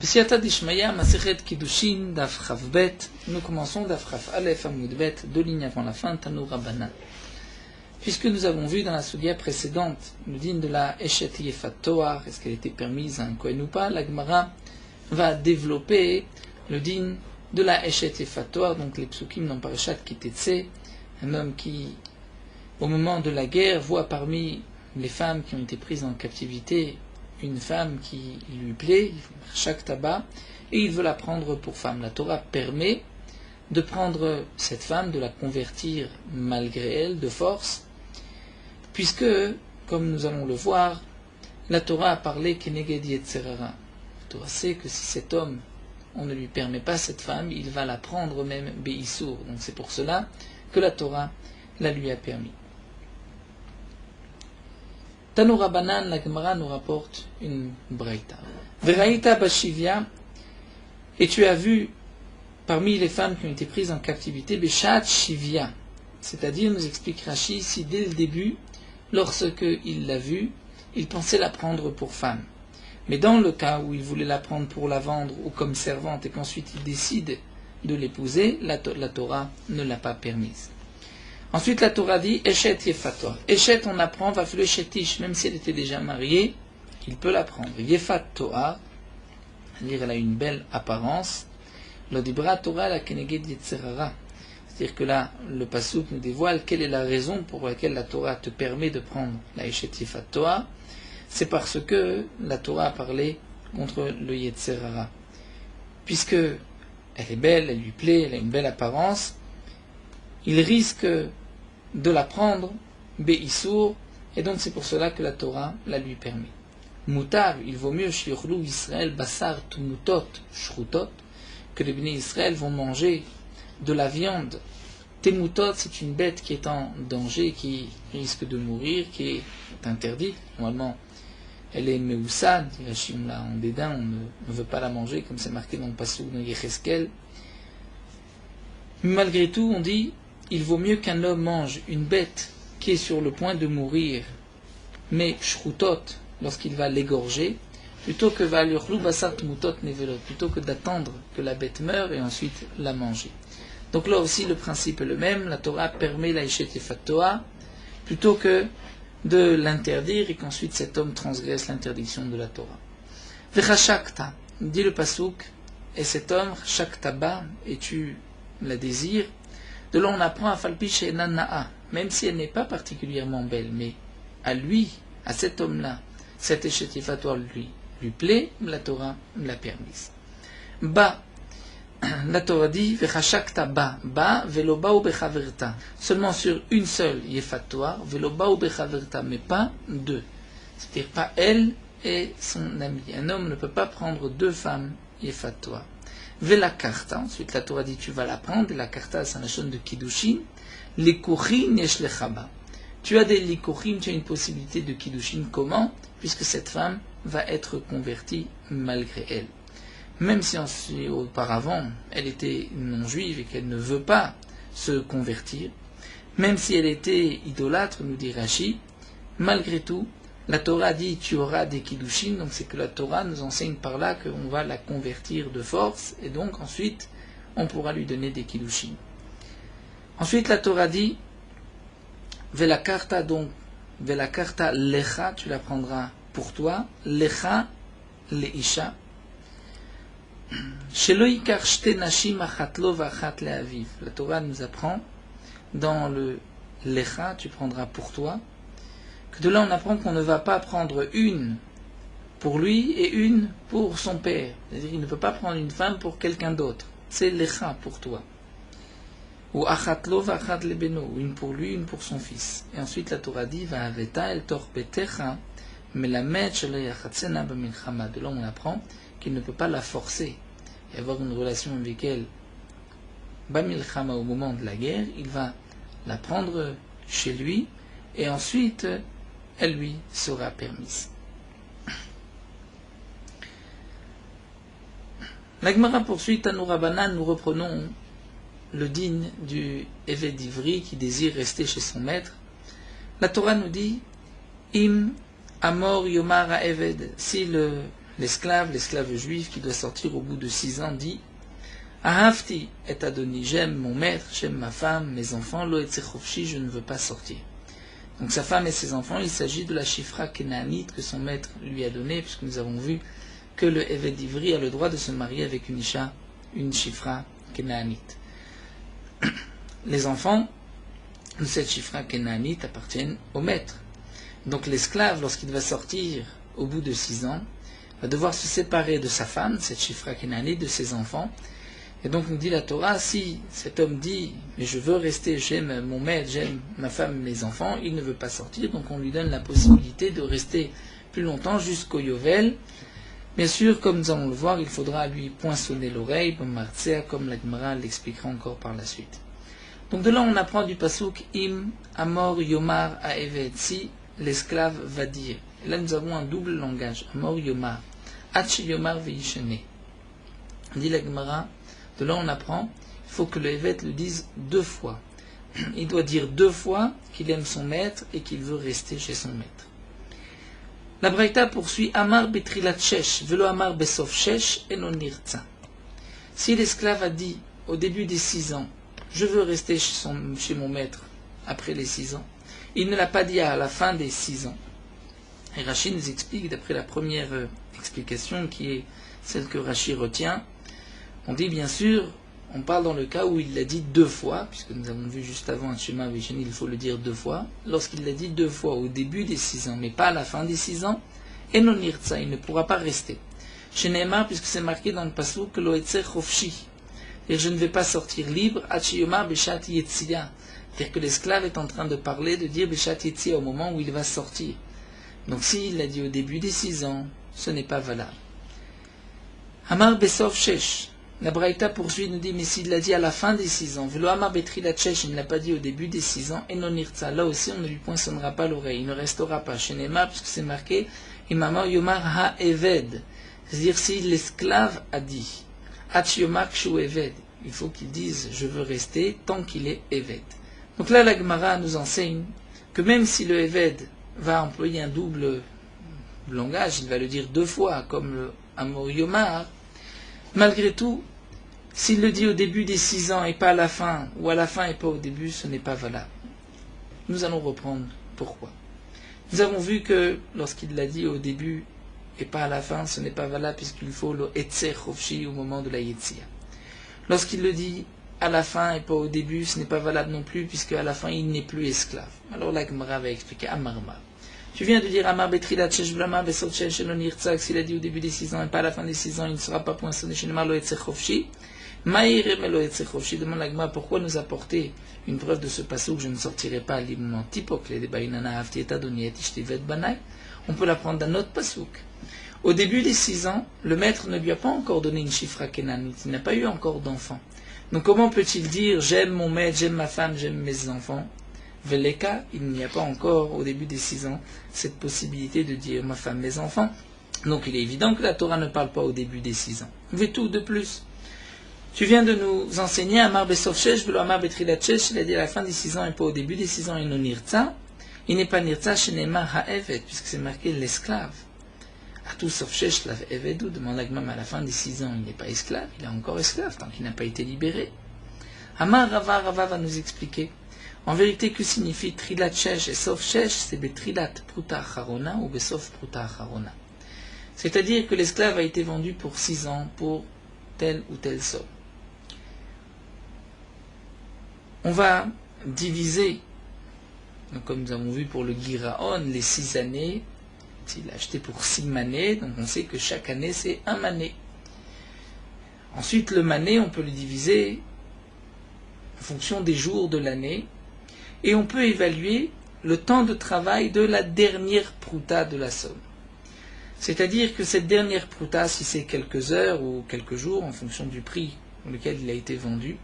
Siyata Dishmaya, Masechet Kiddushin, Daf Chavbet. Nous commençons Daf Chaf Aleph Amoudbet, 2 lignes avant la fin, Tanu Rabbanan. Puisque nous avons vu dans la Soudia précédente le din de la Eshet Yefat Toar, est-ce qu'elle était permise à un Kohen ou pas, la Gemara va développer le din de la Eshet Yefat Toar, donc les psukim dans Parashat Kitetse, un homme qui, au moment de la guerre, voit parmi les femmes qui ont été prises en captivité une femme qui lui plaît, il faut faire chaque tabac, et il veut la prendre pour femme. La Torah permet de prendre cette femme, de la convertir malgré elle, de force, puisque, comme nous allons le voir, la Torah a parlé Keneged Yetzerara. La Torah sait que si cet homme, on ne lui permet pas cette femme, il va la prendre même Beissour. Donc c'est pour cela que la Torah la lui a permis. Tanu Rabbanan, la Gemara nous rapporte une braïta. Veraïta Bashivia, et tu as vu parmi les femmes qui ont été prises en captivité, Beshat Shivia, c'est-à-dire, nous explique Rashi, ici dès le début, lorsque il l'a vue, il pensait la prendre pour femme. Mais dans le cas où il voulait la prendre pour la vendre ou comme servante et qu'ensuite il décide de l'épouser, la Torah ne l'a pas permise. Ensuite, la Torah dit Eshet Yefat. Eshet, on apprend, va faire le Shetish, même si elle était déjà mariée, il peut la prendre. Yefat Toar, c'est-à-dire elle a une belle apparence. L'odibra Torah la Keneged Yetzerara, c'est-à-dire que là, le Pasuk nous dévoile quelle est la raison pour laquelle la Torah te permet de prendre la Eshet Yefat Toar. C'est parce que la Torah a parlé contre le Yetzerara. Puisque elle est belle, elle lui plaît, elle a une belle apparence, il risque de la prendre, Beissour, et donc c'est pour cela que la Torah la lui permet. Moutar, il vaut mieux Shiurlu Israël Basar Tumutot Shrutot, que les bénis Israël vont manger de la viande. Temutot, c'est une bête qui est en danger, qui risque de mourir, qui est interdite. Normalement, elle est Meussad, on l'a en dédain, on ne veut pas la manger, comme c'est marqué dans le Passouk de Yecheskel. Malgré tout, on dit il vaut mieux qu'un homme mange une bête qui est sur le point de mourir, mais shrutot, lorsqu'il va l'égorger, plutôt que plutôt que d'attendre que la bête meure et ensuite la manger. Donc là aussi le principe est le même, la Torah permet la Eshet Yefat Toar, plutôt que de l'interdire et qu'ensuite cet homme transgresse l'interdiction de la Torah. Vechashakta, dit le Pasuk, et cet homme, Shaktaba, et tu la désires. De là, on apprend à Falpiche et Nana'a, même si elle n'est pas particulièrement belle, mais à lui, à cet homme-là, cette Eshet Yefat Toar lui plaît, la Torah l'a permise. Ba, la Torah dit, Vechashakta ba, ba, veloba ou bechaverta. Seulement sur une seule Yefat Toar, veloba ou bechaverta, mais pas deux. C'est-à-dire pas elle et son ami. Un homme ne peut pas prendre deux femmes Yefat Toar. Vela karta, ensuite la Torah dit tu vas la prendre, et la karta c'est un lachon de kiddushin, likuchin yesh lechaba. Tu as des likuchim, tu as une possibilité de kiddushin, comment? Puisque cette femme va être convertie malgré elle. Même si auparavant elle était non-juive et qu'elle ne veut pas se convertir, même si elle était idolâtre, nous dit Rashi, malgré tout, la Torah dit tu auras des kiddushin, donc c'est que la Torah nous enseigne par là qu'on va la convertir de force, et donc ensuite on pourra lui donner des kiddushin. Ensuite la Torah dit Vela karta, donc Vela karta lecha, tu la prendras pour toi, lecha leisha. Shelo yikar shte nashim achat lo vachat leaviv. La Torah nous apprend dans le lecha, tu prendras pour toi, que de là on apprend qu'on ne va pas prendre une pour lui et une pour son père. C'est-à-dire qu'il ne peut pas prendre une femme pour quelqu'un d'autre. C'est lecha pour toi. Ou achatlo vachat lebeno, une pour lui, une pour son fils. Et ensuite la Torah dit va aveta el torbetecha melamed shelo yachatzena b'milchama. De là on apprend qu'il ne peut pas la forcer et avoir une relation avec elle b'milchama au moment de la guerre. Il va la prendre chez lui et ensuite elle lui sera permise. La Gemara poursuit, Tanu Rabbanan, nous reprenons le din du Eved Ivri qui désire rester chez son maître. La Torah nous dit Im Amor Yomar Eved, si l'esclave juif qui doit sortir au bout de 6 ans dit Ahavti et Adoni, j'aime mon maître, j'aime ma femme, mes enfants, lo etze chofshi, je ne veux pas sortir. Donc sa femme et ses enfants, il s'agit de la chifra kénaanite que son maître lui a donnée, puisque nous avons vu que le Eved Ivri a le droit de se marier avec une isha, une chifra kénaanite. Les enfants de cette chifra kénaanite appartiennent au maître. Donc l'esclave, lorsqu'il va sortir au bout de 6 ans, va devoir se séparer de sa femme, cette chifra kénaanite, de ses enfants. Et donc nous dit la Torah, si cet homme dit « mais je veux rester, j'aime mon maître, j'aime ma femme, mes enfants », il ne veut pas sortir, donc on lui donne la possibilité de rester plus longtemps jusqu'au Yovel. Bien sûr, comme nous allons le voir, il faudra lui poinçonner l'oreille, comme la Gemara l'expliquera encore par la suite. Donc de là on apprend du pasuk « Im amor yomar ha'eved » si l'esclave va dire. Et là nous avons un double langage, amor yomar, Hachi yomar veishene. Dit la Gemara, de là on apprend, il faut que le évêque le dise 2 fois. Il doit dire 2 fois qu'il aime son maître et qu'il veut rester chez son maître. La Braïta poursuit Amar betrilat shesh, velo amar besof shesh, et non nirtza. Si l'esclave a dit au début des 6 ans, je veux rester chez mon maître après les 6 ans, il ne l'a pas dit à la fin des 6 ans. Et Rashi nous explique, d'après la première explication qui est celle que Rashi retient, on dit bien sûr, on parle dans le cas où il l'a dit 2 fois, puisque nous avons vu juste avant un Shema Visheni, il faut le dire 2 fois. Lorsqu'il l'a dit 2 fois au début des 6 ans, mais pas à la fin des 6 ans, et non nirtza, il ne pourra pas rester. Chez Neymar, puisque c'est marqué dans le pasuk, lo etzer chofshi, c'est-à-dire je ne vais pas sortir libre, achiyomar beshat yetzia, c'est-à-dire que l'esclave est en train de parler, de dire beshat yetzia au moment où il va sortir. Donc s'il l'a dit au début des 6 ans, ce n'est pas valable. Amar besof shesh. La Braïta poursuit, nous dit, mais s'il l'a dit à la fin des 6 ans, Velo Amar betrilat shesh, il ne l'a pas dit au début des 6 ans, et non nirtza, là aussi on ne lui poinçonnera pas l'oreille, il ne restera pas chez Neymar, puisque c'est marqué, Imamar yomar ha-eved, c'est-à-dire si l'esclave a dit, Ach yomar kshu eved, il faut qu'il dise, je veux rester tant qu'il est eved. Donc là la Gemara nous enseigne que même si le eved va employer un double langage, il va le dire 2 fois, comme le Amor yomar, malgré tout, s'il le dit au début des 6 ans et pas à la fin, ou à la fin et pas au début, ce n'est pas valable. Nous allons reprendre pourquoi. Nous avons vu que lorsqu'il l'a dit au début et pas à la fin, ce n'est pas valable puisqu'il faut le etzer chofshi au moment de la yetzia. Lorsqu'il le dit à la fin et pas au début, ce n'est pas valable non plus puisque à la fin il n'est plus esclave. Alors la Gemara va expliquer Amarma. Tu viens de dire Amar betrilat shesh blama besot shesh non nirtza, s'il a dit au début des 6 ans et pas à la fin des 6 ans, il ne sera pas poinçonné chez Neymar lo etzer chofshi. Maïre melo etzer chofshi, demande la Gemara pourquoi nous apporter une preuve de ce passage que je ne sortirai pas librement. Tipokle de bainana hafti et adoni et ishtivet banai. On peut l'apprendre d'un autre pasuk. Au début des 6 ans, le maître ne lui a pas encore donné une chifra kénanite, il n'a pas eu encore d'enfant. Donc comment peut-il dire j'aime mon maître, j'aime ma femme, j'aime mes enfants? Veleka, il n'y a pas encore au début des 6 ans cette possibilité de dire ma femme, mes enfants. Donc il est évident que la Torah ne parle pas au début des 6 ans. Vetou de plus. Tu viens de nous enseigner Amar besof shesh velo amar betrilat shesh, il a dit à la fin des 6 ans et pas au début des 6 ans et non nirtza. Il n'est pas nirtza chez Neymar ha'eved, puisque c'est marqué l'esclave. À tout sauf shesh la evedou, demande la Gemara, à la fin des 6 ans il n'est pas esclave, il est encore esclave tant qu'il n'a pas été libéré. Amar Rava va nous expliquer. En vérité, que signifie trilat shesh et sof shesh? C'est betrilat pruta acharona ou besof pruta acharona. C'est-à-dire que l'esclave a été vendu pour 6 ans pour telle ou telle somme. On va diviser, donc comme nous avons vu pour le Giraon, les 6 années. S'il a acheté pour 6 manées, donc on sait que chaque année c'est 1 mané. Ensuite, le mané, on peut le diviser en fonction des jours de l'année. Et on peut évaluer le temps de travail de la dernière prouta de la somme. C'est-à-dire que cette dernière prouta, si c'est quelques heures ou quelques jours, en fonction du prix pour lequel il a été vendu.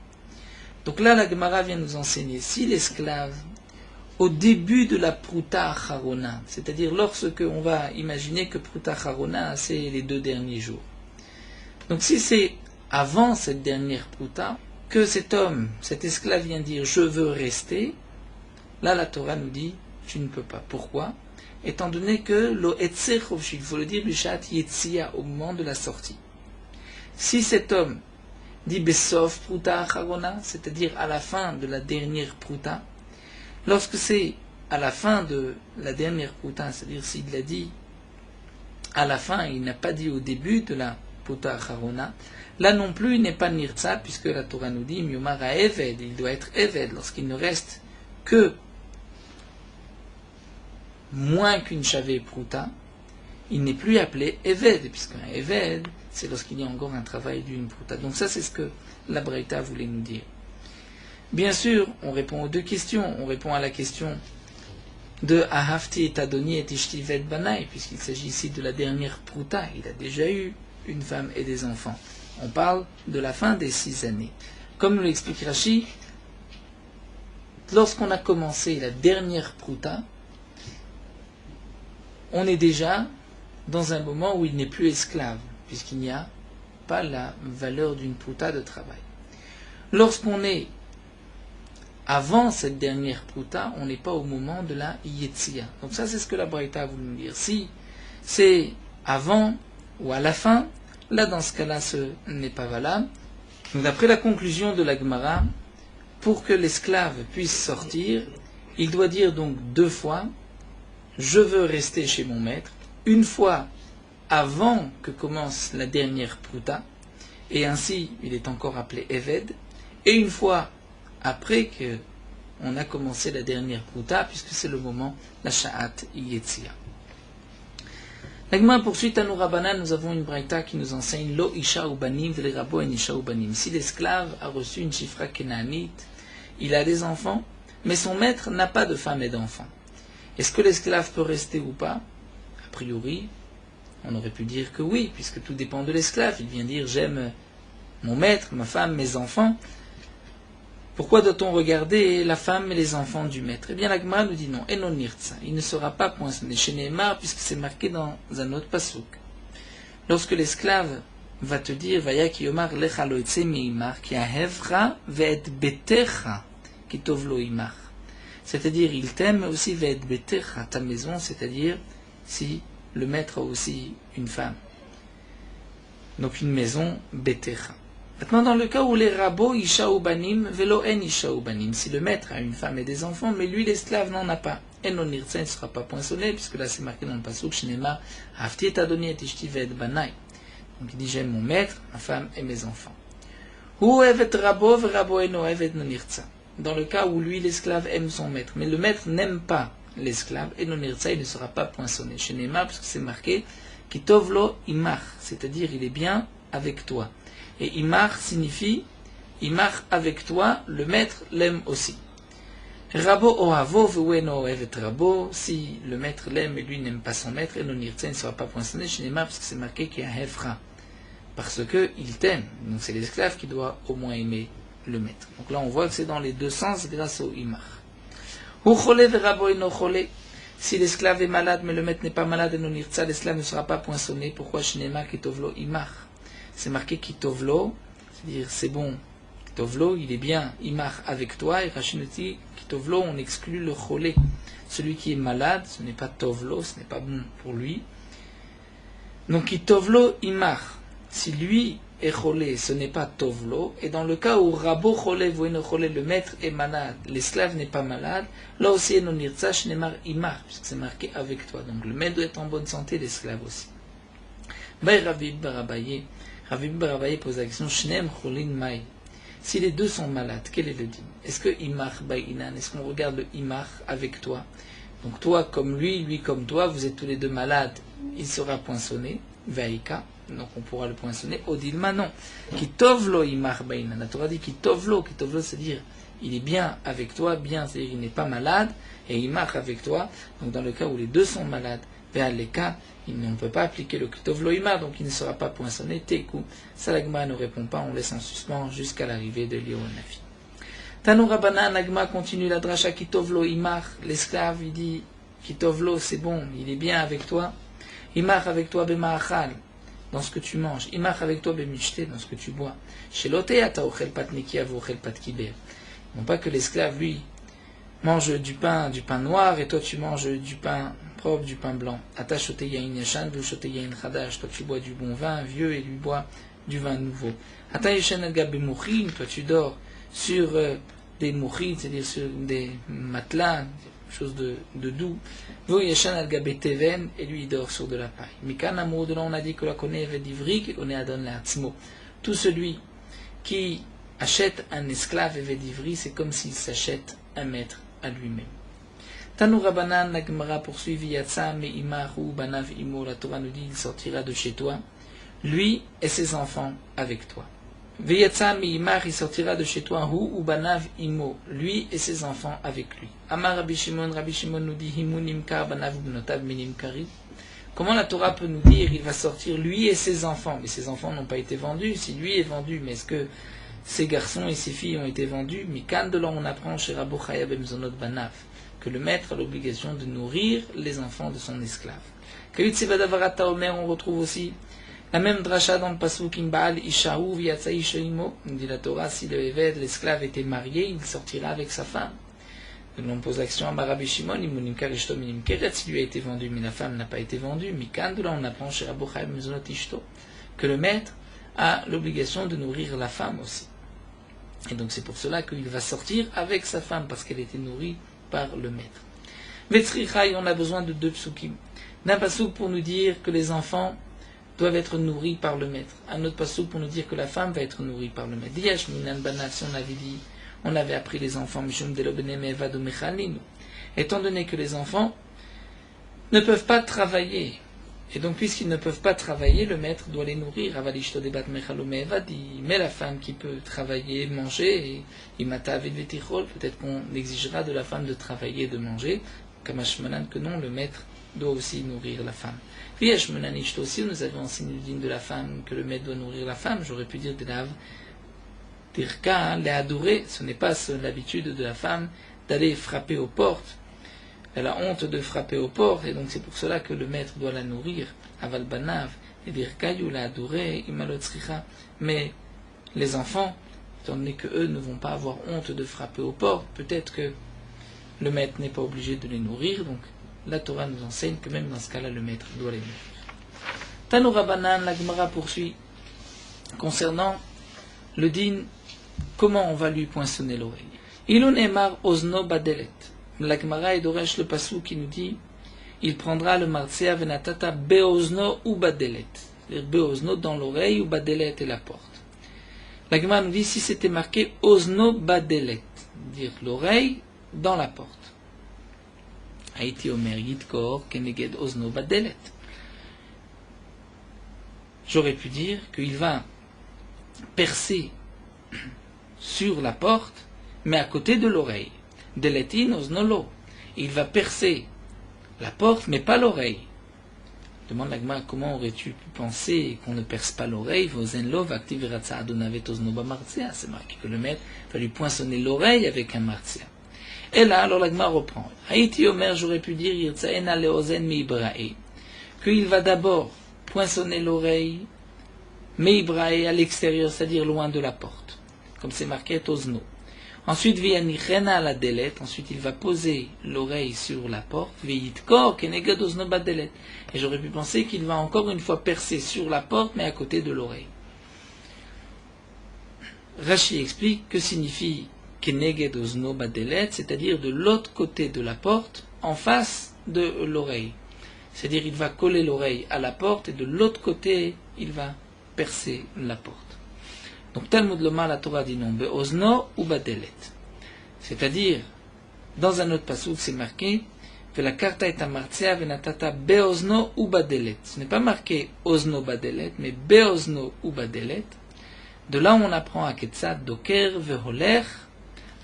Donc là, la Gemara vient nous enseigner, si l'esclave, au début de la prouta acharona, c'est-à-dire lorsque on va imaginer que prouta acharona, c'est les 2 derniers jours. Donc si c'est avant cette dernière prouta, que cet homme, cet esclave vient dire « je veux rester », là la Torah nous dit « tu ne peux pas ». Pourquoi ? étant donné que lo etzer chovshi, il faut le dire bishat yetzia, au moment de la sortie. Si cet homme dit besof pruta acharona, c'est-à-dire à la fin de la dernière pruta, lorsque c'est à la fin de la dernière pruta, c'est-à-dire s'il l'a dit à la fin, il n'a pas dit au début de la pruta acharona, là non plus il n'est pas nirtza, puisque la Torah nous dit miumara eved, il doit être eved lorsqu'il ne reste que moins qu'une chavé pruta, il n'est plus appelé eved, puisqu'un eved, c'est lorsqu'il y a encore un travail d'une pruta. Donc ça, c'est ce que la Braïta voulait nous dire. Bien sûr, on répond aux deux questions. On répond à la question de Ahavti et Adoni et Ishti ved Banai, puisqu'il s'agit ici de la dernière pruta. Il a déjà eu une femme et des enfants. On parle de la fin des 6 années. Comme nous l'explique Rashi, lorsqu'on a commencé la dernière pruta, on est déjà dans un moment où il n'est plus esclave, puisqu'il n'y a pas la valeur d'une pruta de travail. Lorsqu'on est avant cette dernière pruta, on n'est pas au moment de la yetzia. Donc ça, c'est ce que la Braïta a voulu nous dire. Si c'est avant ou à la fin, là, dans ce cas-là, ce n'est pas valable. Donc d'après la conclusion de la Gemara, pour que l'esclave puisse sortir, il doit dire donc 2 fois « Je veux rester chez mon maître », une fois avant que commence la dernière pruta, et ainsi il est encore appelé Eved, et une fois après que on a commencé la dernière pruta, puisque c'est le moment, la Sha'at Yetzia. La Gemara poursuit à Nourabanan, nous avons une braïta qui nous enseigne Lo Isha Ubanim, Vele Rabo en Isha Ubanim. Si l'esclave a reçu une chifra kénaanite, il a des enfants, mais son maître n'a pas de femme et d'enfants. Est-ce que l'esclave peut rester ou pas? A priori, on aurait pu dire que oui, puisque tout dépend de l'esclave. Il vient dire j'aime mon maître, ma femme, mes enfants. Pourquoi doit-on regarder la femme et les enfants du maître? Eh bien, la Gemara nous dit non, enon nirtza, il ne sera pas poinçonné chez Nehemar, puisque c'est marqué dans un autre pasuk. Lorsque l'esclave va te dire vaya ki yomar lecha lo etze meimar ki ahevra ve'et betecha ki tov lo imar. C'est-à-dire, il t'aime aussi ve'et betecha, ta maison, c'est-à-dire si le maître a aussi une femme. Donc une maison betecha. Maintenant, dans le cas où les rabots isha ubanim velo en isha ubanim, si le maître a une femme et des enfants, mais lui l'esclave n'en a pas, enon nirtza, il ne sera pas poinçonné, puisque là c'est marqué dans le pasuk shnema hafti et adoni et ishti ved banai. Donc il dit j'aime mon maître, ma femme et mes enfants. Hu evet rabo ve rabo eno evet non nirtza. Dans le cas où lui l'esclave aime son maître, mais le maître n'aime pas l'esclave, enon nirtza, il ne sera pas poinçonné. Shnema, parce que c'est marqué kitovlo imach, c'est-à-dire il est bien avec toi. Et imar signifie imar avec toi, le maître l'aime aussi. Rabo ohavo veueno evet rabo, si le maître l'aime et lui n'aime pas son maître, et non nirtza, il ne sera pas poinçonné chez Neymar parce que c'est marqué qu'il y a un hefra. Parce qu'il t'aime. Donc c'est l'esclave qui doit au moins aimer le maître. Donc là on voit que c'est dans les deux sens grâce au imar. Hu chole verabo eno chole. Si l'esclave est malade mais le maître n'est pas malade et non nirtza, l'esclave ne sera pas poinçonné. Pourquoi chez Neymar kitovlo imar? C'est marqué Kitovlo, c'est-à-dire c'est bon, Kitovlo, il est bien, Imar avec toi, et Rachid nous dit Kitovlo, on exclut le cholé. Celui qui est malade, ce n'est pas Tovlo, ce n'est pas bon pour lui. Donc Kitovlo, Imar, si lui est cholé, ce n'est pas Tovlo, et dans le cas où Rabo cholé, voyez cholé, le maître est malade, l'esclave n'est pas malade, là aussi, non nirtza, shnemar Imar, puisque c'est marqué avec toi. Donc le maître doit être en bonne santé, l'esclave aussi. Bay Ravi Barabaye. Ravi Barabaye pose la question Shnem Cholin Mai. Si les deux sont malades, quel est le din? Est-ce que Imar Baïnan, est-ce qu'on regarde le Imar avec toi? Donc toi comme lui comme toi, vous êtes tous les deux malades, il sera poinçonné, Vaïka, donc on pourra le poinçonner. Odilma non. Kitovlo Imar Baïnan. La Torah dit Kitovlo, c'est-à-dire il est bien avec toi, bien, c'est-à-dire il n'est pas malade, et Imar avec toi. Donc dans le cas où les deux sont malades, les cas, on ne peut pas appliquer le Kitovlo Imar, donc il ne sera pas poinçonné. Tekou, ça la Gemara ne répond pas, on laisse en suspens jusqu'à l'arrivée de Léo Nafi. Tanoura Banan, la Gemara continue la dracha Kitovlo Imar, l'esclave, il dit Kitovlo, c'est bon, il est bien avec toi. Imar avec toi, Bema'achal, dans ce que tu manges. Imar avec toi, Bemishte, dans ce que tu bois. Chez Lotéa, ta ochel pat neki avo ochel pat kiber. Non pas que l'esclave, lui, mange du pain noir, et toi tu manges du pain propre, du pain blanc. Ata shote yain yashan, vous shote yain chadash. Toi tu bois du bon vin vieux et lui boit du vin nouveau. Ata yashan al gabe mouchin, toi tu dors sur des mouchins, c'est-à-dire sur des matelas, chose de doux. Vous yashan al gabe teven, et lui il dort sur de la paille. Mikan amour de là on a dit que la connaît avait d'ivri, que connaît adon la hatzmo. Tout celui qui achète un esclave et d'ivri, c'est comme s'il s'achète un maître à lui-même. Tanou Rabbanan, la Gemara poursuit, Yatsa me'imahu banav imo, la Torah nous dit, il sortira de chez toi, lui et ses enfants avec toi. Veyatsa me'imar, il sortira de chez toi, hu ou banav imo, lui et ses enfants avec lui. Amar Rabbi Shimon nous dit, himu nimkar banav bnotav minimkari. Comment la Torah peut nous dire, il va sortir lui et ses enfants, mais ses enfants n'ont pas été vendus, si lui est vendu, mais est-ce que ces garçons et ces filles ont été vendus? Mais quand de là on apprend chez Rabbi Chaya Bemzonot Banav que le maître a l'obligation de nourrir les enfants de son esclave. Kayut Sebadavarata Omer, on retrouve aussi la même dracha dans le pasuk Imbaal Ishaou Viatsa Ishaimo. Dit la Torah, si le Eved, l'esclave, était marié, il sortira avec sa femme. On pose l'action à Rabbi Shimon, Imunimkar Ishto Minimkeret, si lui a été vendu, mais la femme n'a pas été vendue. Mais quand de là on apprend chez Rabbi Chaya Bemzonot Ishto que le maître a l'obligation de nourrir la femme aussi. Et donc c'est pour cela qu'il va sortir avec sa femme, parce qu'elle était nourrie par le maître. Vetzrichai, on a besoin de deux psukim. D'un pasouk pour nous dire que les enfants doivent être nourris par le maître. Un autre pasouk pour nous dire que la femme va être nourrie par le maître. Diyash minan banat, si on avait dit, on avait appris les enfants, mishum delobenem evado mechalinu. Étant donné que les enfants ne peuvent pas travailler, et donc, puisqu'ils ne peuvent pas travailler, le maître doit les nourrir. Mais la femme qui peut travailler, manger, peut-être qu'on exigera de la femme de travailler et de manger. Kamashmanan, que non, le maître doit aussi nourrir la femme. Aussi, nous avons enseigné le digne de la femme, que le maître doit nourrir la femme. J'aurais pu dire les adorer. Ce n'est pas l'habitude de la femme d'aller frapper aux portes. Elle a honte de frapper aux portes, et donc c'est pour cela que le maître doit la nourrir. Aval banav, et dire kayou la adoré, imalotzricha. Mais les enfants, étant donné qu'eux ne vont pas avoir honte de frapper aux portes, peut-être que le maître n'est pas obligé de les nourrir, donc la Torah nous enseigne que même dans ce cas-là, le maître doit les nourrir. Tanou Rabbanan, la Gemara poursuit concernant le din, comment on va lui poinçonner l'oreille. Ilun emar ozno badelet. La Gemara est d'Oresh le passou qui nous dit, il prendra le martzia venatata beozno ou badelet. Beozno dans l'oreille ou badelet est la porte. La Gemara nous dit si c'était marqué ozno badelet, dire l'oreille dans la porte. Haïti omer yidkor keneged ozno badelet. J'aurais pu dire qu'il va percer sur la porte, mais à côté de l'oreille. Deletin oznolo. Il va percer la porte, mais pas l'oreille. Demande la Gemara, comment aurais-tu pu penser qu'on ne perce pas l'oreille? C'est marqué que le maître va lui poinçonner l'oreille avec un martzia. Et là, alors la Gemara reprend. Haïti Omer, j'aurais pu dire qu'il va d'abord poinçonner l'oreille, meibrae à l'extérieur, c'est-à-dire loin de la porte. Comme c'est marqué Ozno. Ensuite, ensuite il va poser l'oreille sur la porte, et j'aurais pu penser qu'il va encore une fois percer sur la porte, mais à côté de l'oreille. Rashi explique que signifie c'est-à-dire de l'autre côté de la porte, en face de l'oreille. C'est-à-dire il va coller l'oreille à la porte, et de l'autre côté, il va percer la porte. Donc Talmud Lomar, la Torah dit non, be'ozno ou badelet. C'est-à-dire, dans un autre passage, c'est marqué que la karta est amartzia venatata be'ozno ou badelet. Ce n'est pas marqué ozno badelet, mais be'ozno ou badelet. De là, on apprend à Ketzad doker veholer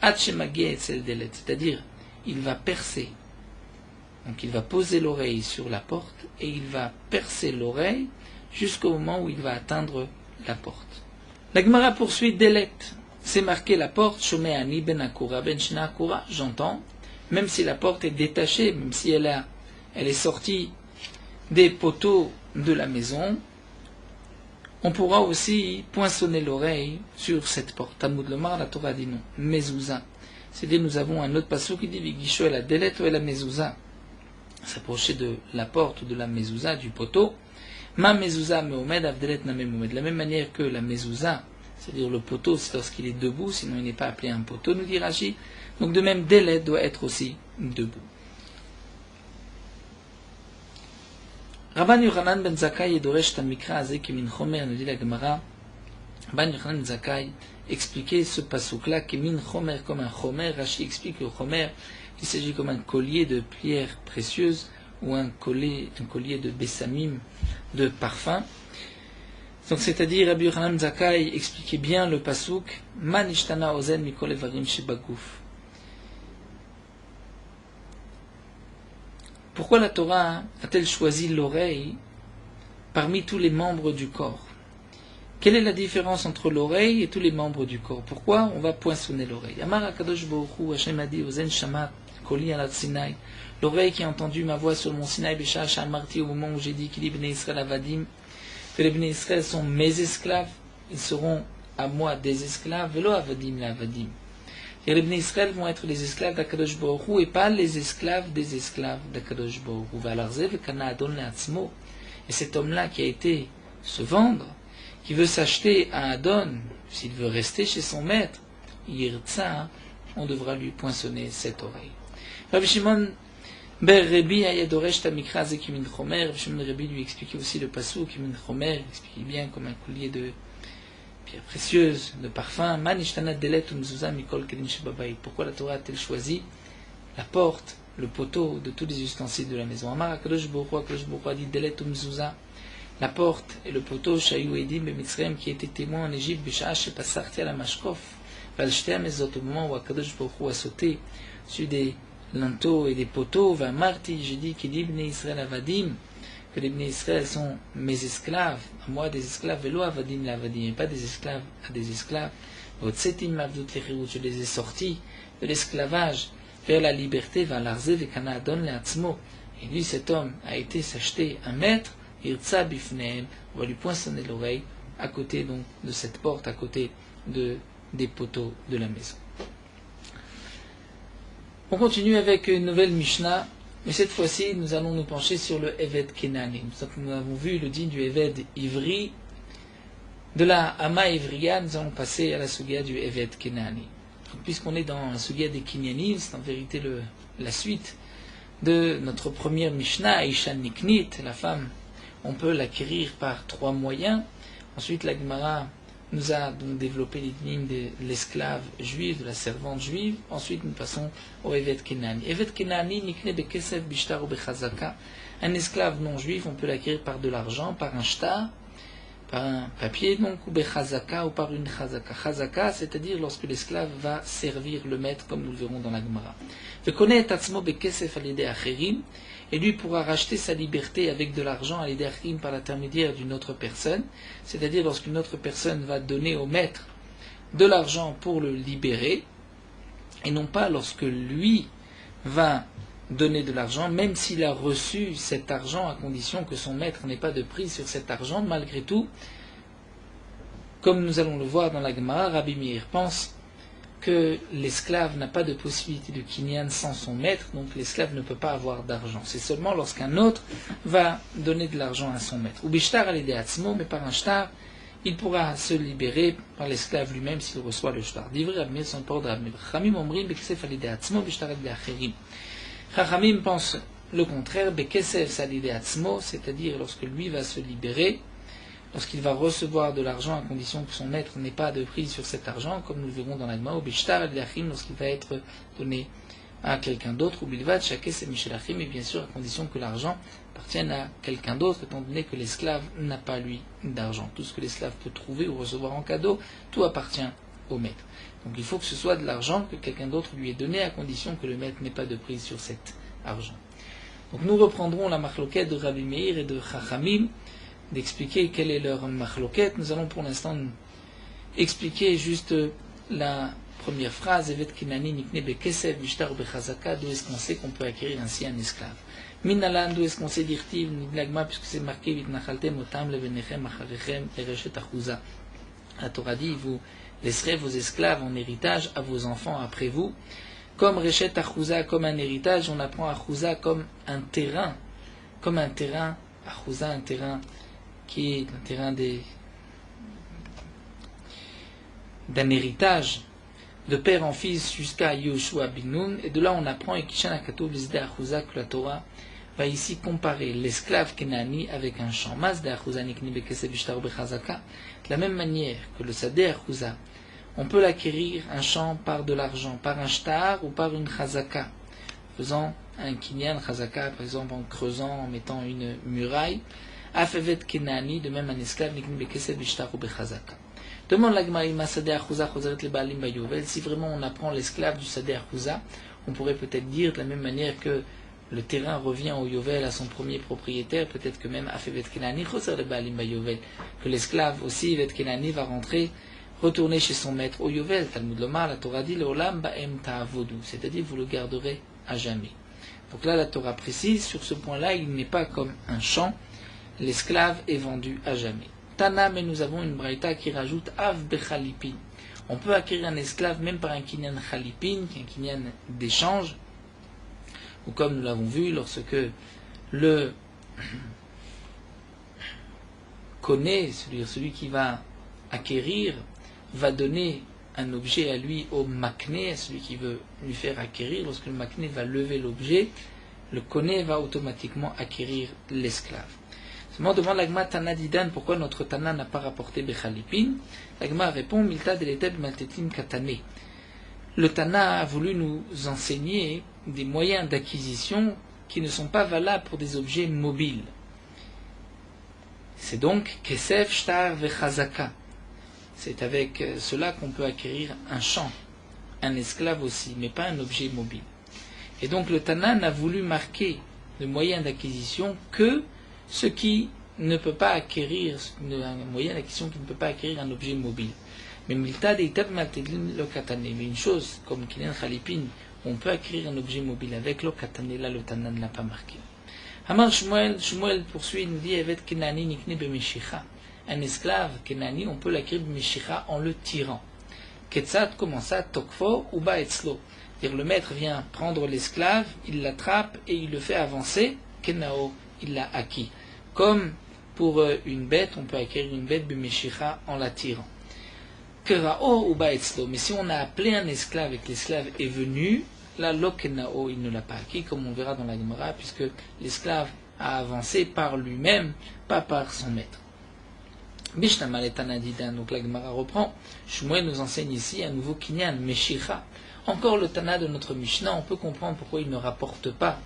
ad shemagia etzel delet. C'est-à-dire, il va percer. Donc il va poser l'oreille sur la porte et il va percer l'oreille jusqu'au moment où il va atteindre la porte. La Gemara poursuit Delet. C'est marqué la porte, Shomeani ben Akura ben Shna Akura. J'entends, même si la porte est détachée, même si elle est sortie des poteaux de la maison, on pourra aussi poinçonner l'oreille sur cette porte. Talmud Lomar, la Torah dit non. Mezouza. C'est-à-dire, nous avons un autre passage qui dit Vigisho el adelet ou el mezouza. S'approcher de la porte ou de la mezouza, du poteau. Ma mezouza meomed avdelet na meomed. De la même manière que la mezouza, c'est-à-dire le poteau, c'est lorsqu'il est debout, sinon il n'est pas appelé un poteau, nous dit Rashi. Donc de même, delet doit être aussi debout. Rabban Yochanan ben Zakkai Doresh Tamikra Azé Kemin Chomer, nous dit la Gemara. Rabban Yochanan ben Zakkai expliquait ce passouk-là, Kemin Chomer, comme un Chomer. Rashi explique le Chomer, il s'agit comme un collier de pierres précieuses ou un collier de bessamim, de parfum. Donc c'est-à-dire, Rabbi Yochanan Zakkai expliquait bien le passouk, Man ishtana ozen mikol evarim shebaguf. Pourquoi la Torah a-t-elle choisi l'oreille parmi tous les membres du corps? Quelle est la différence entre l'oreille et tous les membres du corps? Pourquoi on va poinçonner l'oreille? Amar HaKadosh Baruch Hu, Hashem a dit, Ozen shamat koli alat Sinai. L'oreille qui a entendu ma voix sur le mont Sinaï, Bécha Shamarti, au moment où j'ai dit qu'il y Bnei Israël avadim, que les Bnei Israël sont mes esclaves, ils seront à moi des esclaves, velo avadim la avadim. Et les Bnei Israël vont être les esclaves d'Akadosh Baruch Hu et pas les esclaves des esclaves d'Akadosh Baruch Hu. Et cet homme-là qui a été se vendre, qui veut s'acheter à Adon, s'il veut rester chez son maître, Yirtza, on devra lui poinçonner cette oreille. Rabbi Shimon Ber Rebi Ayadoresh Tamikra Zekimin Chomer. Rabbi Shimon Rebi lui expliquait aussi le passou Kimin Chomer, il expliquait bien comme un collier de pierres précieuses, de parfum. Manishtana Delet Umzuza Mikol Kelim Shebabayit. Pourquoi la Torah a-t-elle choisi la porte, le poteau de tous les ustensiles de la maison? Amar HaKadosh Baruch Hu a dit Delet Umzuza, la porte et le poteau Shayu Edim Bemitzrayim, qui étaient témoins en Égypte, Bisha'a Shepasarti ala Mashkof, Valshtea Mezot, au moment où HaKadosh Baruch Hu a sauté sur des linteaux et des poteaux, va Marti, j'ai dit qu'il dit Bnei Israël avadim, que les Bnei Israël sont mes esclaves, à moi des esclaves, velo avadim la avadim, et pas des esclaves à des esclaves. Je les ai sortis de l'esclavage vers la liberté, vers l'arzev et kanadon leatzmo. Et lui, cet homme, a été s'acheter un maître, irtsa bifneem, on va lui poinçonner l'oreille, à côté donc de cette porte, à côté des poteaux de la maison. On continue avec une nouvelle Mishnah, mais cette fois-ci, nous allons nous pencher sur le Eved Kenani. Nous avons vu le din du Eved Ivri. De la Hama Ivriya, nous allons passer à la Sugia du Eved Kenani. Puisqu'on est dans la Sugia des Kinyanim, c'est en vérité la suite de notre première Mishnah, Aisha Niknit, la femme, on peut l'acquérir par 3 moyens. Ensuite, la Gemara nous a donc développé l'idée de l'esclave juif, de la servante juive. Ensuite, nous passons au Evet Kenani. Evet Kenani, nikne bekesef bishtar ou bechazaka. Un esclave non juif, on peut l'acquérir par de l'argent, par un shtar, par un papier, donc, ou bechazaka, ou par une chazaka. Chazaka, c'est-à-dire lorsque l'esclave va servir le maître, comme nous le verrons dans la Gemara. Vekone tatzmo bekesef alide acherim. Et lui pourra racheter sa liberté avec de l'argent à l'idéachim par l'intermédiaire d'une autre personne, c'est-à-dire lorsqu'une autre personne va donner au maître de l'argent pour le libérer, et non pas lorsque lui va donner de l'argent, même s'il a reçu cet argent à condition que son maître n'ait pas de prise sur cet argent. Malgré tout, comme nous allons le voir dans la Gemara, Rabbi Meir pense que l'esclave n'a pas de possibilité de kinyan sans son maître, donc l'esclave ne peut pas avoir d'argent. C'est seulement lorsqu'un autre va donner de l'argent à son maître. Ou bishtar al atzmo, mais par un shtar, il pourra se libérer par l'esclave lui-même s'il reçoit le shtar. D'ivri Rabbi son port de Rabbi. Chachamim omrim bekesef al atzmo, bishtar al acherim. Chachamim pense le contraire, bekesef al atzmo, c'est-à-dire lorsque lui va se libérer, lorsqu'il va recevoir de l'argent à condition que son maître n'ait pas de prise sur cet argent, comme nous le verrons dans la Gemara, ou bishtar al-achim, lorsqu'il va être donné à quelqu'un d'autre, ou bilvad, chakes et michelachim, et bien sûr à condition que l'argent appartienne à quelqu'un d'autre, étant donné que l'esclave n'a pas lui d'argent. Tout ce que l'esclave peut trouver ou recevoir en cadeau, tout appartient au maître. Donc il faut que ce soit de l'argent que quelqu'un d'autre lui ait donné à condition que le maître n'ait pas de prise sur cet argent. Donc nous reprendrons la marloquette de Rabbi Meir et de Chachamim, d'expliquer quelle est leur machloket. Nous allons pour l'instant expliquer juste la première phrase, Evet Kinani nikne bekesef bishtar bechazaka, d'où est-ce qu'on sait qu'on peut acquérir ainsi un esclave. Minalan, d'où est-ce qu'on sait dirtiv, niglagma, puisque c'est marqué, vitnachaltem otam levenechem acharechem ereshet achuza. La Torah dit, vous laisserez vos esclaves en héritage à vos enfants après vous. Comme Reshet Achouza, comme un héritage, on apprend Achouza comme un terrain, Achouza, un terrain qui est un terrain d'un héritage de père en fils jusqu'à Yoshua bin Nun, et de là on apprend Ekishan Akatou Bizde Achouza que la Torah va ici comparer l'esclave Kenani avec un champ. De la même manière que le Sadeh Achouza, on peut l'acquérir un champ par de l'argent, par un shtar ou par une chazaka, faisant un kinyan chazaka, par exemple en creusant, en mettant une muraille. Afevet Kenani, de même un esclave nikni bekesed bishtar ou bechazaka. Demande l'agma ima Sadeh Achouza chosaret le baalim bayovel. Si vraiment on apprend l'esclave du Sadeh Achouza, on pourrait peut-être dire de la même manière que le terrain revient au Yovel, à son premier propriétaire, peut-être que même Afevet Kenani chosaret le baalim bayovel, que l'esclave aussi, Vet Kenani, va retourner chez son maître au Yovel. Talmud Lomar, la Torah dit, Leolam ba'em ta'avodu, c'est-à-dire vous le garderez à jamais. Donc là, la Torah précise, sur ce point-là, il n'est pas comme un champ, l'esclave est vendu à jamais. Tana, mais nous avons une braïta qui rajoute Av bechalipin. On peut acquérir un esclave même par un kinyan chalipin, qui est un kinyan d'échange, ou comme nous l'avons vu, lorsque le connaît, celui qui va acquérir, va donner un objet à lui au makné, à celui qui veut lui faire acquérir. Lorsque le makné va lever l'objet, le koné va automatiquement acquérir l'esclave. Seulement demande l'agma Tana Didan pourquoi notre Tana n'a pas rapporté Bechalipin. L'agma répond Milta deleteb maltetim katane. Le Tana a voulu nous enseigner des moyens d'acquisition qui ne sont pas valables pour des objets mobiles. C'est donc Kesef, Shtar, Vechazaka. C'est avec cela qu'on peut acquérir un champ, un esclave aussi, mais pas un objet mobile. Et donc le Tana n'a voulu marquer le moyen d'acquisition que ce qui ne peut pas acquérir, un moyen d'acquisition qui ne peut pas acquérir un objet mobile. Mais Milta deitab maltedlin lo katane. Mais une chose comme Kinyan Khalipin, on peut acquérir un objet mobile avec lo katane, là le Tana ne l'a pas marqué. Hamar Shmuel poursuit, il nous dit Evet Kenani nikne bemeshicha. Un esclave Kenani, on peut l'acquérir bemeshicha en le tirant. Ketzat, comment ça, tokfo ou baetzlo. C'est-à-dire le maître vient prendre l'esclave, il l'attrape et il le fait avancer, kenao, il l'a acquis. Comme pour une bête, on peut acquérir une bête bemeshicha en la tirant. Kerao ou baetzlo. Mais si on a appelé un esclave et que l'esclave est venu, là, lo kenao, il ne l'a pas acquis, comme on verra dans la Gemara, puisque l'esclave a avancé par lui-même, pas par son maître. Bishnama le Tana Didan, donc la Gemara reprend. Shmuel nous enseigne ici un nouveau kinyan, meshicha. Encore le Tana de notre Mishnah, on peut comprendre pourquoi il ne rapporte pas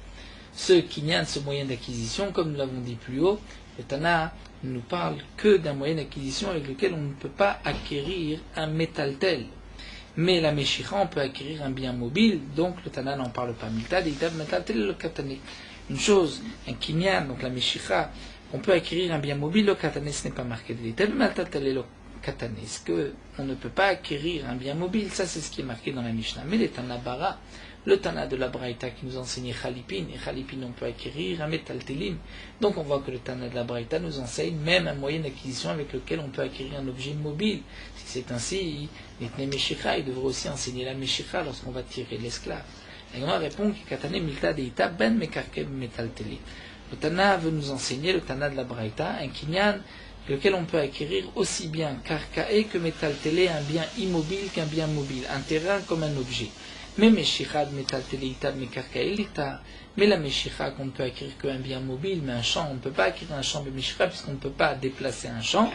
ce kinyan, ce moyen d'acquisition, comme nous l'avons dit plus haut. Le Tana ne nous parle que d'un moyen d'acquisition avec lequel on ne peut pas acquérir un métaltel. Mais la meshicha, on peut acquérir un bien mobile, donc le Tana n'en parle pas. Une chose, un kinyan, donc la meshicha, on peut acquérir un bien mobile, le katane, ce n'est pas marqué de l'état. Est-ce qu'on ne peut pas acquérir un bien mobile? Ça, c'est ce qui est marqué dans la Mishnah. Mais le Tana Bara, le Tana de la Braïta qui nous enseignait Khalipin, et Khalipin, on peut acquérir un métaltelim. Donc on voit que le Tana de la Braïta nous enseigne même un moyen d'acquisition avec lequel on peut acquérir un objet mobile. Si c'est ainsi, il devrait aussi enseigner la Meshicha lorsqu'on va tirer l'esclave. Et on répond que Katane Milta Deita Ben Mekarke Metaltelim. Le Tana veut nous enseigner, le Tana de la Braïta, un kinyan, lequel on peut acquérir aussi bien karkae que metaltélé, un bien immobile qu'un bien mobile, un terrain comme un objet. Mais meshichad metaltélé itab mekarkae lita, mais la meshicha qu'on ne peut acquérir qu'un bien mobile, mais un champ, on ne peut pas acquérir un champ de meshicha puisqu'on ne peut pas déplacer un champ.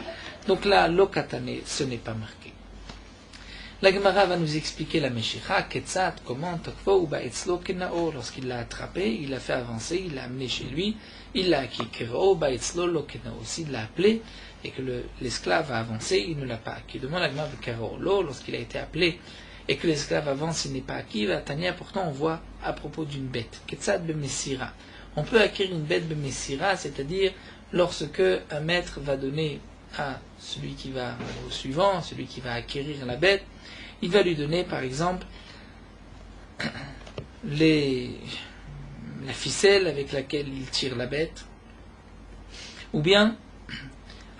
Donc là, lokatane, ce n'est pas marqué. La Gemara va nous expliquer la meshicha, ketzat, comment, takfo ou baetzlo kenao, lorsqu'il l'a attrapé, il l'a fait avancer, il l'a amené chez lui, il l'a acquis, kero baetzlo lo kenao, s'il l'a appelé, et que l'esclave a avancé, il ne l'a pas acquis. Demande la Gemara de kero lo, lorsqu'il a été appelé, et que l'esclave avance, il n'est pas acquis, la Tania, pourtant on voit à propos d'une bête, ketzat bemesira. On peut acquérir une bête bemesira, c'est-à-dire lorsque un maître va donner à celui qui va, au suivant, celui qui va acquérir la bête, il va lui donner par exemple la ficelle avec laquelle il tire la bête, ou bien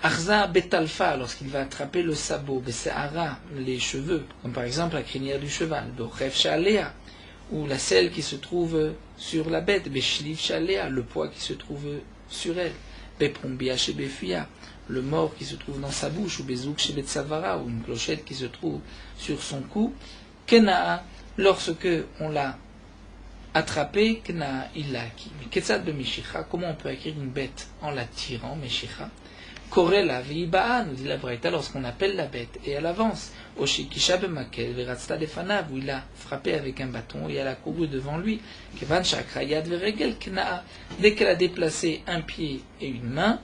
Arza betalfa, lorsqu'il va attraper le sabot, beseara, les cheveux, comme par exemple la crinière du cheval, beref shalea, ou la selle qui se trouve sur la bête, beshliv shalea, le poids qui se trouve sur elle, beprombia chez befuya, le mort qui se trouve dans sa bouche, ou bezouk chez betsavara, ou une clochette qui se trouve sur son cou, kenaa, lorsque on l'a attrapé, kenaa illaki. Mais ketzad b'mishicha, comment on peut acquérir une bête en la tirant, meshicha? Korela v'iba'a, nous dit la Braïta, lorsqu'on appelle la bête, et elle avance. Oshikisha b'makel v'ratzta defanav, où il a frappé avec un bâton et elle a couru devant lui. Kevan shakrayad v'regel kenaa, dès qu'elle a déplacé un pied et une main,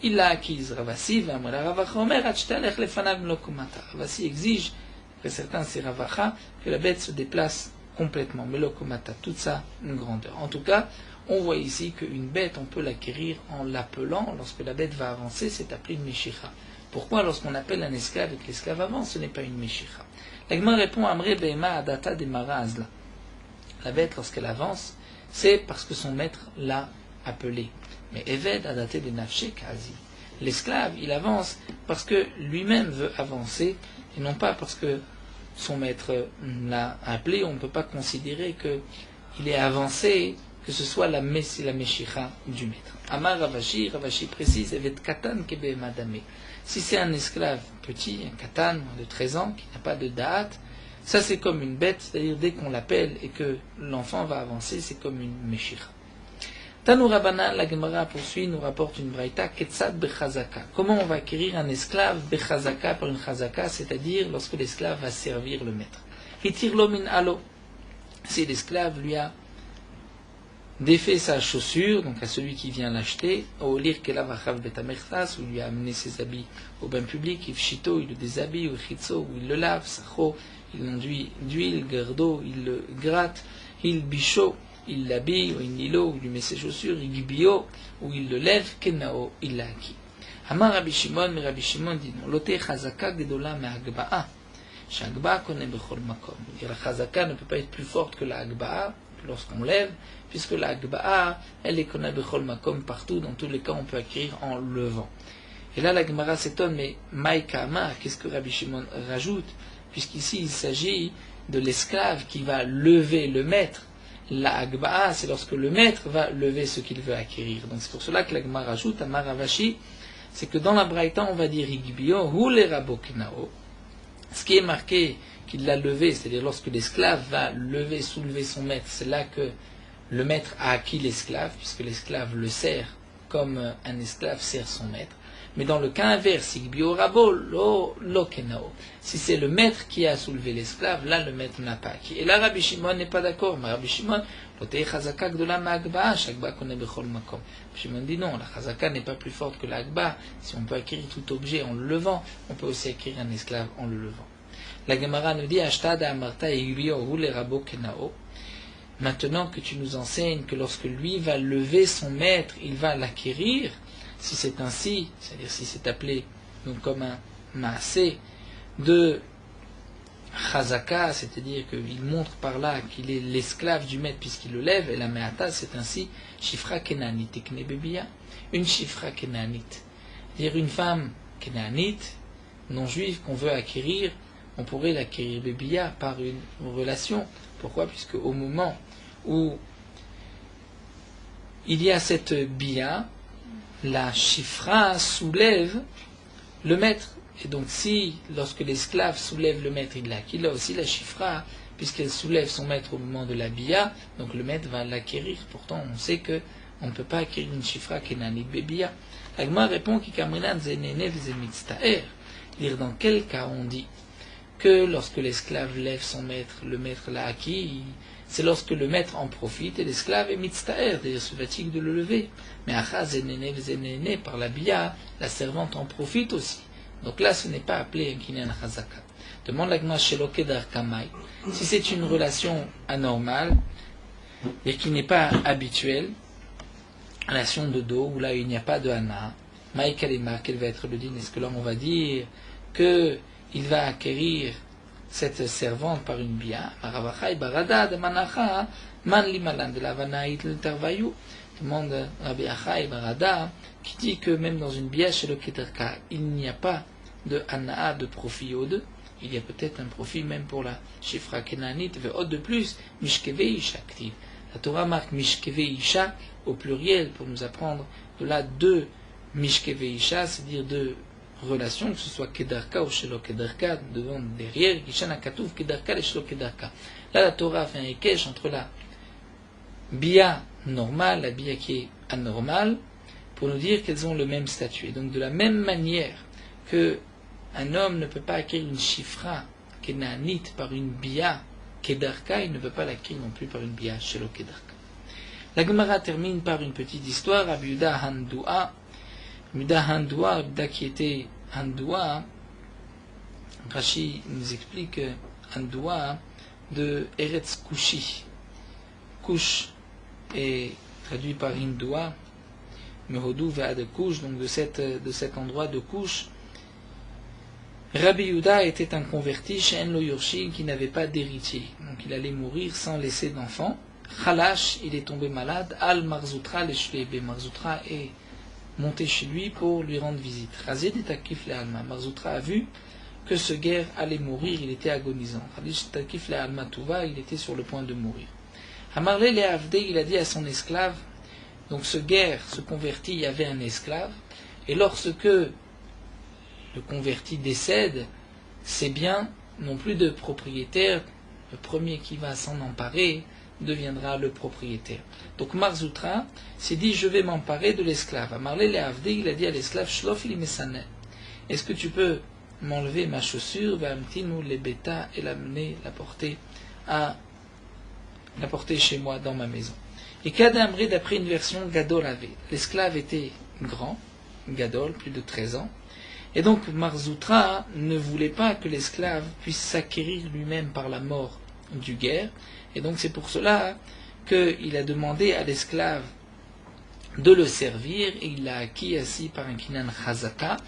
il l'a acquise. Ravasi v'amra ravacha omer atchtalech lefanav mlokomata. Ravasi exige, après certains c'est ravacha, que la bête se déplace complètement, melokomata, toute sa grandeur. En tout cas, on voit ici qu'une bête, on peut l'acquérir en l'appelant. Lorsque la bête va avancer, c'est appelé une meshicha. Pourquoi, lorsqu'on appelle un esclave et que l'esclave avance, ce n'est pas une meshicha? La Gemara répond, Amre Behema Adata Demara Azla. La bête, lorsqu'elle avance, c'est parce que son maître l'a appelé. Mais Eved Adate de Nafshe Kazi. L'esclave, il avance parce que lui-même veut avancer, et non pas parce que son maître l'a appelé. On ne peut pas considérer qu'il est avancé, que ce soit la meshicha du maître. Amar Ravashi, Ravashi précise, Evet Katan Kebe Madame. Si c'est un esclave petit, un katan de 13 ans, qui n'a pas de date, ça c'est comme une bête, c'est-à-dire dès qu'on l'appelle et que l'enfant va avancer, c'est comme une meshicha. Tanu Rabbanan, la Gemara poursuit, nous rapporte une braïta, Ketzad Bechazaka. Comment on va acquérir un esclave Bechazaka par une chazaka, c'est-à-dire lorsque l'esclave va servir le maître. Hitirlo min alo. Si l'esclave lui a défait sa chaussure, donc à celui qui vient l'acheter, au lire kelavachav betamertas, où il lui a amené ses habits au bain public, ifshito, il le déshabille, ou chitzo, où il le lave, sacho, il l'enduit d'huile, gardo, il le gratte, il bicho, il l'habille, ou inilo, où il lui met ses chaussures, igibio, où il le lève, kenao, il l'a acquis. Amar Rabbi Shimon, mais Rabbi Shimon dit non, lote chazaka gedola me hagba'a, shagba'a connaît bechol makom. La chazaka ne peut pas être plus forte que la hagba'a, lorsqu'on lève, puisque la Agba'a, elle est connaît bechol makom partout, dans tous les cas on peut acquérir en levant. Et là la Gemara s'étonne, mais Maïkama, qu'est-ce que Rabbi Shimon rajoute? Puisqu'ici il s'agit de l'esclave qui va lever le maître. La Agba'a, c'est lorsque le maître va lever ce qu'il veut acquérir. Donc c'est pour cela que la Gemara rajoute à Maravashi, c'est que dans la Braïta on va dire Igbio, ou le Raboknao. Ce qui est marqué qu'il l'a levé, c'est-à-dire lorsque l'esclave va soulever son maître, c'est là que le maître a acquis l'esclave, puisque l'esclave le sert comme un esclave sert son maître. Mais dans le cas inverse, si c'est le maître qui a soulevé l'esclave, là le maître n'a pas acquis. Et là Rabbi Shimon n'est pas d'accord. Mais Rabbi Shimon, Shimon dit non, la chazaka n'est pas plus forte que l'agba. Si on peut acquérir tout objet en le levant, on peut aussi acquérir un esclave en le levant. La Gemara nous dit maintenant que tu nous enseignes que lorsque lui va lever son maître, il va l'acquérir, si c'est ainsi, c'est-à-dire si c'est appelé donc comme un maasé de chazaka, c'est-à-dire qu'il montre par là qu'il est l'esclave du maître puisqu'il le lève, et la meata c'est ainsi shifra kenanit ekne bebia, une shifra kenanit, c'est-à-dire une femme kenanite non juive qu'on veut acquérir. On pourrait l'acquérir bébia par une relation. Pourquoi? Puisque au moment où il y a cette bia, la chifra soulève le maître. Et donc si, lorsque l'esclave soulève le maître, il l'acquit, là aussi la chifra, puisqu'elle soulève son maître au moment de la bia, donc le maître va l'acquérir. Pourtant, on sait que on ne peut pas acquérir une chifra kenanit bébia. L'agma répond qu'Ikamrinan zenene v'zemitztaer. Dire dans quel cas on dit que lorsque l'esclave lève son maître, le maître l'a acquis, c'est lorsque le maître en profite et l'esclave est mitztaer, c'est-à-dire se fatigue de le lever. Mais acha zenene v'zenene, par la bia, la servante en profite aussi. Donc là, ce n'est pas appelé un kinyan chazaka. Demande l'agma sheloke darkamai. Si c'est une relation anormale et qui n'est pas habituelle, relation de dos, où là il n'y a pas de hana, maïkalima, quel va être le din? Est-ce que là on va dire que il va acquérir cette servante par une bia. Maravachai barada de manacha man limalan de la vanaït le tarvayou. Demande Rabbi Achai barada qui dit que même dans une bia chez le Kederka, il n'y a pas de anaa de profit au deux. Il y a peut-être un profit même pour la Shifra Kenanit, ve'od de plus, Mishkeve Isha active. La Torah marque Mishkeve Isha au pluriel pour nous apprendre de là deux Mishkeve Isha, c'est-à-dire deux relations, que ce soit Kedarka ou Shelo Kedarka, devant, derrière, Gishana Katouf, Kedarka et Shelo Kedarka. Là, la Torah fait un ékesh entre la Bia normale, la Bia qui est anormale, pour nous dire qu'elles ont le même statut. Et donc, de la même manière que un homme ne peut pas acquérir une chifra kenanite par une bia kedarka, il ne peut pas l'acquérir non plus par une bia shelo kedarka. La Gemara termine par une petite histoire. Rabbi Yehuda Handoua, Yehuda qui était Handoua, Rashi nous explique Handoua de Eretz Kushi. Kush est traduit par Hindoua, Mehodou va de Kush, donc de cet endroit de Kush. Rabbi Yehuda était un converti chez Enlo Yorshin qui n'avait pas d'héritier, donc il allait mourir sans laisser d'enfant. Khalash, il est tombé malade. Al Marzoutra, l'Eshlebe Marzoutra est monté chez lui pour lui rendre visite. Razid et Takif le Alma. Marzoutra a vu que ce guerre allait mourir, il était agonisant. Khalish Takif le Alma Touva, il était sur le point de mourir. Hamarle le Avde, il a dit à son esclave, donc ce guerre, ce converti, il y avait un esclave, et lorsque le converti décède, ses biens n'ont plus de propriétaire, le premier qui va s'en emparer deviendra le propriétaire. Donc Marzoutra s'est dit, je vais m'emparer de l'esclave. Amarle le Avde, il a dit à l'esclave, Shlof li mesane, est-ce que tu peux m'enlever ma chaussure, va'amtinu le beta, et l'amener, la porter chez moi dans ma maison. Et Kadamri, d'après une version, Gadol avait. L'esclave était grand, Gadol, plus de 13 ans. Et donc Marzoutra ne voulait pas que l'esclave puisse s'acquérir lui-même par la mort du guerre. Et donc c'est pour cela qu'il a demandé à l'esclave de le servir, et il l'a acquis assis par un kinan chazaka,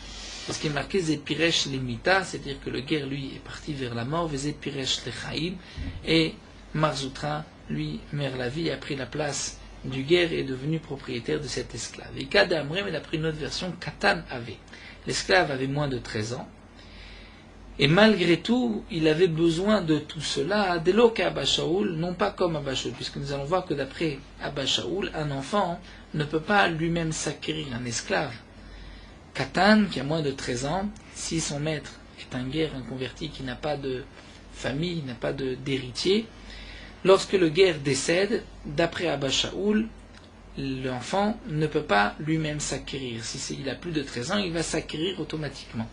parce qu'il est marqué Zepiresh limita, c'est-à-dire que le guerre, lui, est parti vers la mort, Zepiresh lechaim, et Marzoutra, lui, meurt la vie, a pris la place du guerre et est devenu propriétaire de cet esclave. Et Kadamre, mais d'après une autre version, Katan avait. L'esclave avait moins de 13 ans, et malgré tout, il avait besoin de tout cela, dès lors qu'Abba Shaoul, non pas comme Abba Shaoul, puisque nous allons voir que d'après Abba Shaoul, un enfant ne peut pas lui-même s'acquérir un esclave. Katan, qui a moins de 13 ans, si son maître est un guerre, un converti qui n'a pas de famille, n'a pas d'héritier, lorsque le guerre décède, d'après Abba Shaoul, l'enfant ne peut pas lui-même s'acquérir. Si il a plus de 13 ans, il va s'acquérir automatiquement.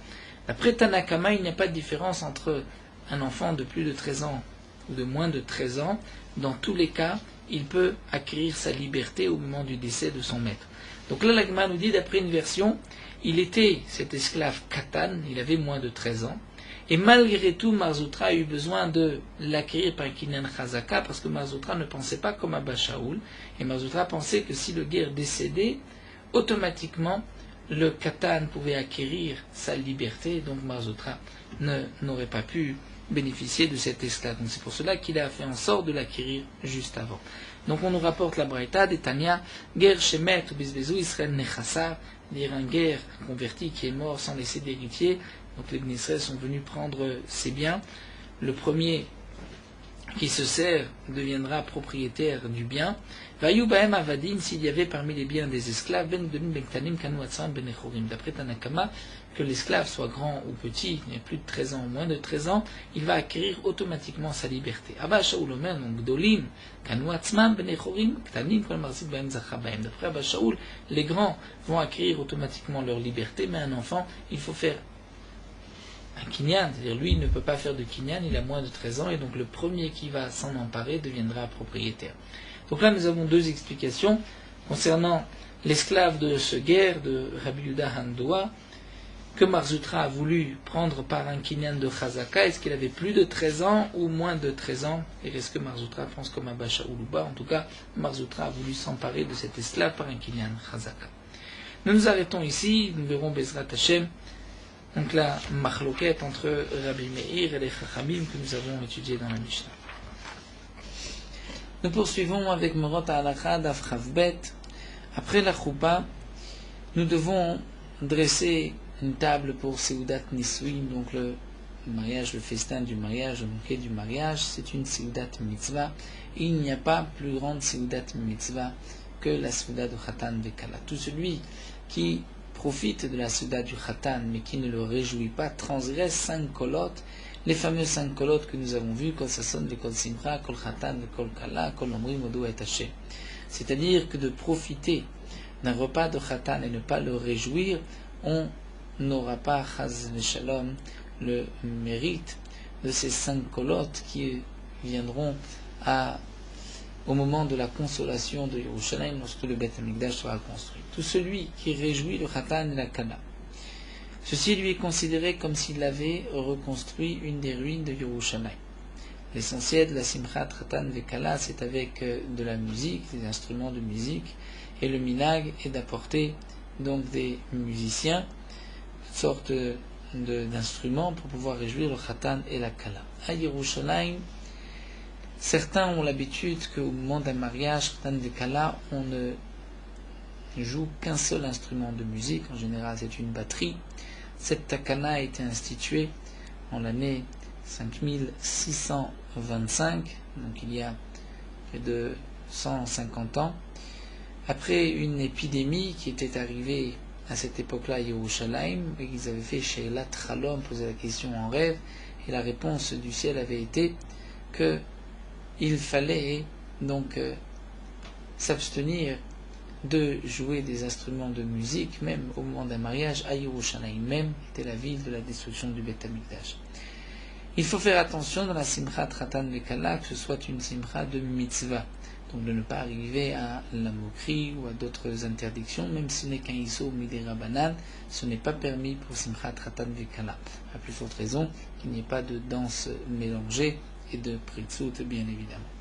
D'après Tanakama, il n'y a pas de différence entre un enfant de plus de 13 ans ou de moins de 13 ans. Dans tous les cas, il peut acquérir sa liberté au moment du décès de son maître. Donc là, l'Agma nous dit, d'après une version, il était cet esclave Katan, il avait moins de 13 ans, et malgré tout, Marzoutra a eu besoin de l'acquérir par Kinan Chazaka, parce que Marzoutra ne pensait pas comme Abba Shaoul, et Marzoutra pensait que si le guerre décédait, automatiquement, le Katan pouvait acquérir sa liberté, donc Marzoutra n'aurait pas pu bénéficier de cet esclave. Donc c'est pour cela qu'il a fait en sorte de l'acquérir juste avant. Donc on nous rapporte la Braïta d'Etania, guerre shemet ou bisbezou Israël nechassa, dire un guerre converti qui est mort sans laisser d'héritier. Donc les Israël sont venus prendre ses biens. Le premier qui se sert deviendra propriétaire du bien. Vayu baem avadim, s'il y avait parmi les biens des esclaves, ben denim bektanim kanu atzam ben echorim. D'après Tanakama, que l'esclave soit grand ou petit, il n'y a plus de 13 ans ou moins de 13 ans, il va acquérir automatiquement sa liberté. Abba Shaoul omer, donc dolim, kanu atzam ben echorim, ktanim kol marzit baem zacha baem. D'après Abba Shaoul, les grands vont acquérir automatiquement leur liberté, mais un enfant, il faut faire un kinyan, c'est-à-dire lui il ne peut pas faire de kinyan, il a moins de 13 ans, et donc le premier qui va s'en emparer deviendra propriétaire. Donc là nous avons deux explications concernant l'esclave de ce guerre de Rabbi Yehuda Handoua, que Marzoutra a voulu prendre par un kinyan de Chazaka. Est-ce qu'il avait plus de 13 ans ou moins de 13 ans, et est-ce que Marzoutra pense comme Abba Shaoul ou pas? En tout cas, Marzoutra a voulu s'emparer de cet esclave par un kinyan Chazaka. Nous nous arrêtons ici, nous verrons Bezrat Hashem Donc la machloket entre Rabbi Meir et les Chachamim que nous avons étudié dans la Mishnah. Nous poursuivons avec Morot Halacha Daf Chavbet. Après la Choupa, nous devons dresser une table pour Seudat Nisuim, donc le mariage, le festin du mariage, le bouquet du mariage. C'est une Seudat Mitzvah. Et il n'y a pas plus grande Seudat Mitzvah que la Seudat du Khatan Vekala. Tout celui qui profite de la Seudat du Khatan, mais qui ne le réjouit pas, transgresse 5 kolot, les fameux 5 kolot que nous avons vus, Kol Sasson, Kol Simcha, Kol Khatan, Kol Kala, Kol Omri, Modo et Haché. C'est-à-dire que de profiter d'un repas de Khatan et ne pas le réjouir, on n'aura pas, Chaz Shalom, le mérite de ces 5 kolot qui viendront au moment de la consolation de Yerushalayim, lorsque le Beth Amikdash sera construit. Tout celui qui réjouit le Khatan et la Kala, ceci lui est considéré comme s'il avait reconstruit une des ruines de Yerushalayim. L'essentiel de la Simchat Khatan Vekala, c'est avec de la musique, des instruments de musique, et le minag est d'apporter donc des musiciens, toutes sortes d'instruments pour pouvoir réjouir le Khatan et la Kala. À Yerushalayim, certains ont l'habitude qu'au moment d'un mariage, Khatan Vekala, on ne joue qu'un seul instrument de musique, en général c'est une batterie. Cette takana a été instituée en l'année 5625, donc il y a près de 150 ans, après une épidémie qui était arrivée à cette époque-là à Yerushalayim, et qu'ils avaient fait chez Lat Chalom, poser la question en rêve, et la réponse du ciel avait été que il fallait donc s'abstenir de jouer des instruments de musique, même au moment d'un mariage. À Yerushalayim même était la ville de la destruction du Beth Amikdash. Il faut faire attention dans la Simchat Khatan Vekala que ce soit une Simcha de mitzvah, donc de ne pas arriver à la moquerie ou à d'autres interdictions, même si ce n'est qu'un Iso Midera Banan, ce n'est pas permis pour Simchat Khatan Vekala. À plus forte raison qu'il n'y ait pas de danse mélangée et de Pritzut, bien évidemment.